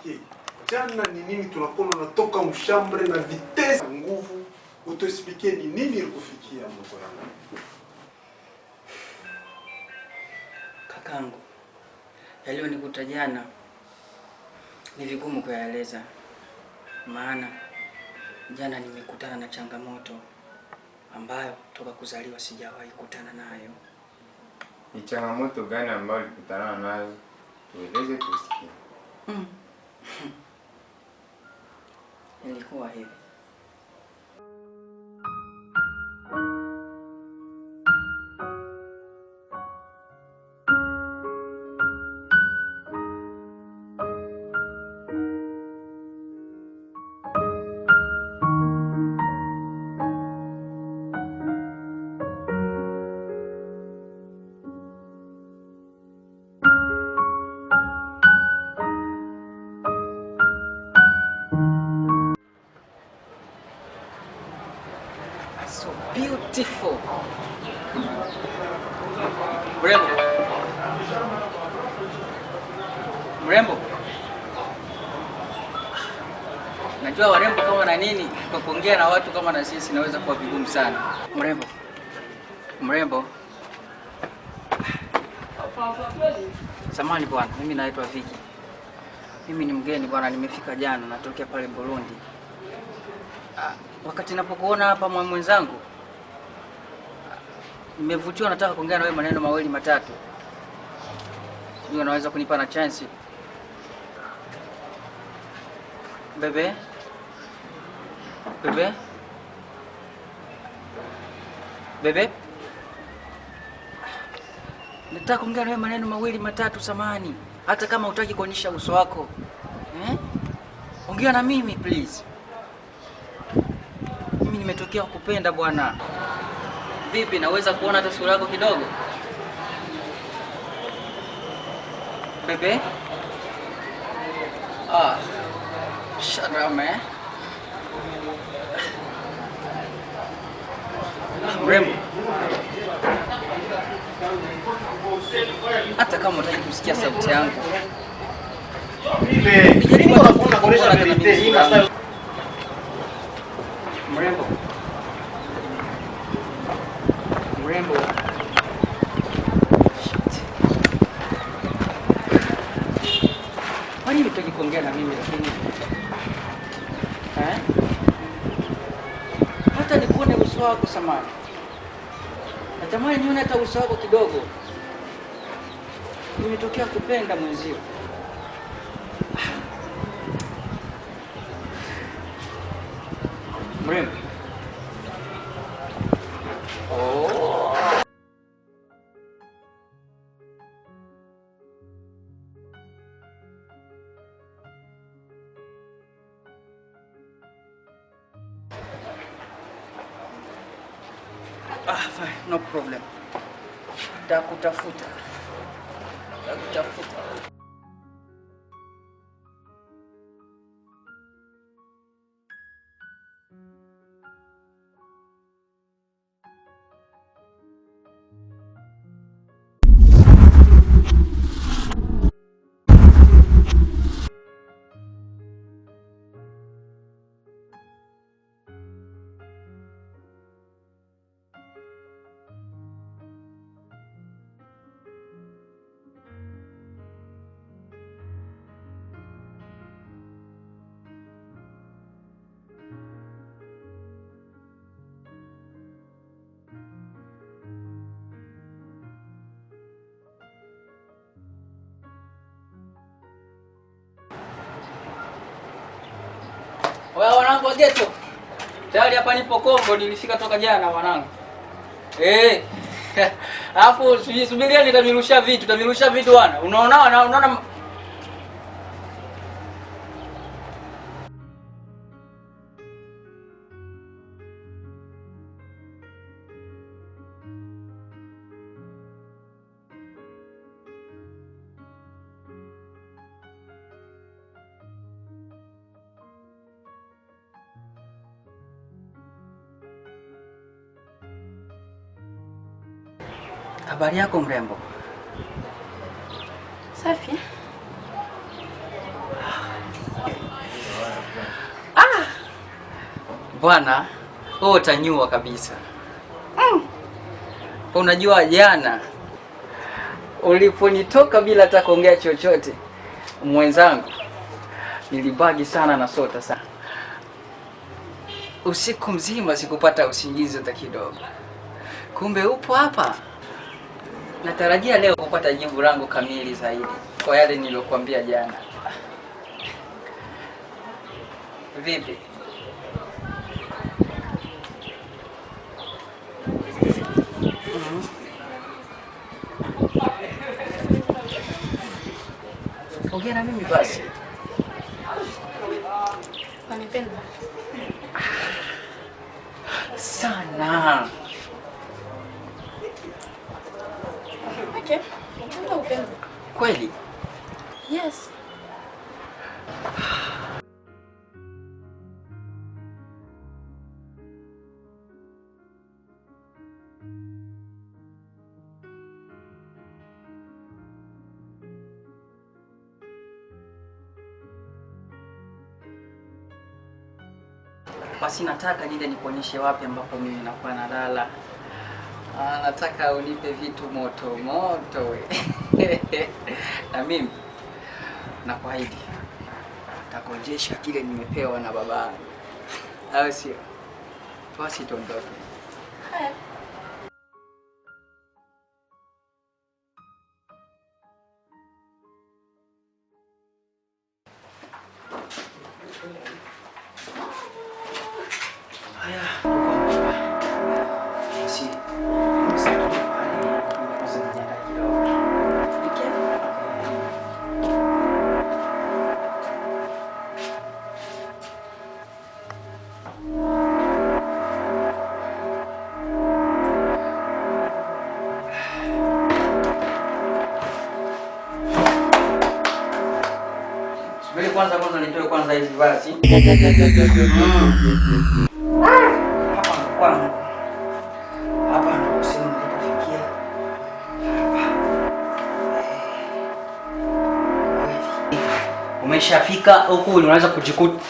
expliquer. Jana ni nini tunakuwa natoka mshambre na vitesse nguvu, utuexpliquer ni nini ilikufikia mko yangu. Kakangu, yaliyonikuta jana ni vigumu kuyaeleza. Maana jana nimekutana na changamoto ambayo toka kuzaliwa sijawahi kukutana nayo. Ni changamoto gani ambayo ulikutana nayo? Tueleze tusikie. Ilikuwa hivi. So beautiful. Mrembo. Mrembo. Najua warembo kama na nini, kwa kuongea na watu kama na sisi naweza kuwa vigumu sana. Mrembo. Mrembo. Samahani bwana, mimi naitwa Viki. Mimi ni mgeni bwana, nimefika jana, natokea pale Burundi. Wakati napokuona hapa mwenzangu, nimevutiwa, nataka kuongea na wewe maneno mawili matatu. Sijui unaweza kunipa na chance. Bebe? Bebe? Bebe? Nataka kuongea na wewe maneno mawili matatu, samahani. Hata kama hutaki kuonyesha uso wako. Ongea na mimi please. Mimi nimetokea kupenda bwana. Vipi, naweza kuona hata sura yako kidogo? Bebe? Shut up, man. Mrembo. Hata kama unataka kusikia sauti yangu. Nijaribu kuona kuonesha verite ina. Mrembo. Mrembo. Kwani unataka kuongea na mimi lakini? Hata nikuone uso wako samani. Natamani nione hata uso wako kidogo. Nimetokea kupenda mwenzio. Mrembo. Fine, no problem. Takutafuta. Wewe wanangu wa ghetto. Tayari hapa nipo Kongo, nilifika toka jana wanangu. Alafu subiria nitavirusha vitu bwana. Unaona habari yako mrembo? Safi. Bwana, wewe utanyua kabisa. Unajua jana uliponitoka bila hata kuongea chochote, mwenzangu, nilibagi sana na sota sana. Usiku mzima sikupata usingizi hata kidogo. Kumbe upo hapa. Natarajia leo kupata jibu langu kamili zaidi kwa yale niliyokuambia jana. Vipi? Ongea na mimi basi. Unanipenda? Sana. Okay. Unapenda upendo? Kweli? Yes. Basi nataka niende nikuonyeshe wapi ambapo mimi nakuwa nalala. Nataka unipe vitu moto moto we. Na mimi nakuahidi nitakuonyesha kile nimepewa na baba. Au sio? Basi tuondoke. Haya. Subiri kwanza nitoe kwanza hizi basi. Hapa ndo sehemu nilipofikia. Umeshafika huku unaweza kujikuta.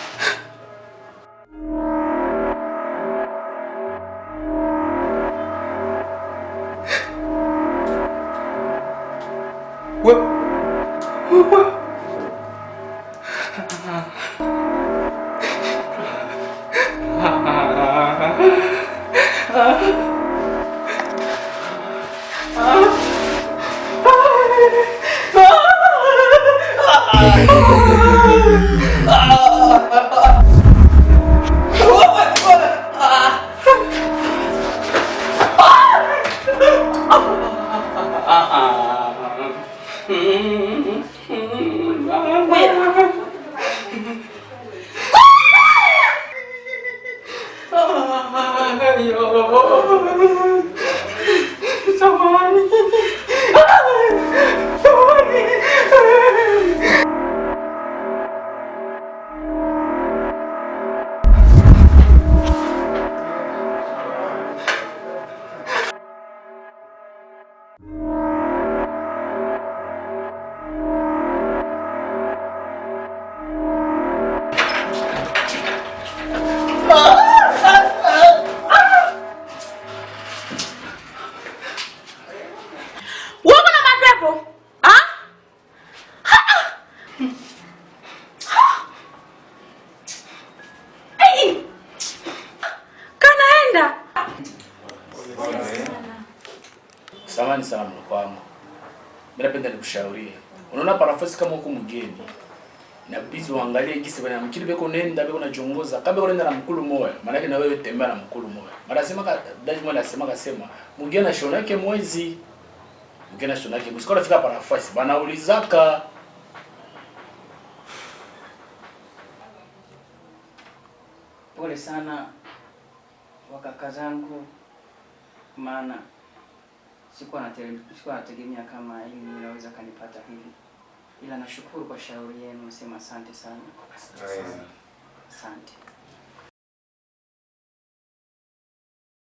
Samahani sana mloko wangu. Mimi napenda nikushauri. Unaona parafasi kama huko mgeni. Na bizi uangalie kisi bana mkili beko nenda beko nachongoza. Kama beko nenda na mkulu moyo, maana yake na wewe tembea na mkulu moyo. Mara sema daji mwana sema mgeni na shona yake mwezi. Mgeni na shona yake mwezi. Kwa fika parafasi bana ulizaka. Pole sana wakaka zangu, maana sikuwa nategemea kama hili ninaweza kanipata hivi. Ila nashukuru kwa shauri yenu, nasema asante sana. Asante.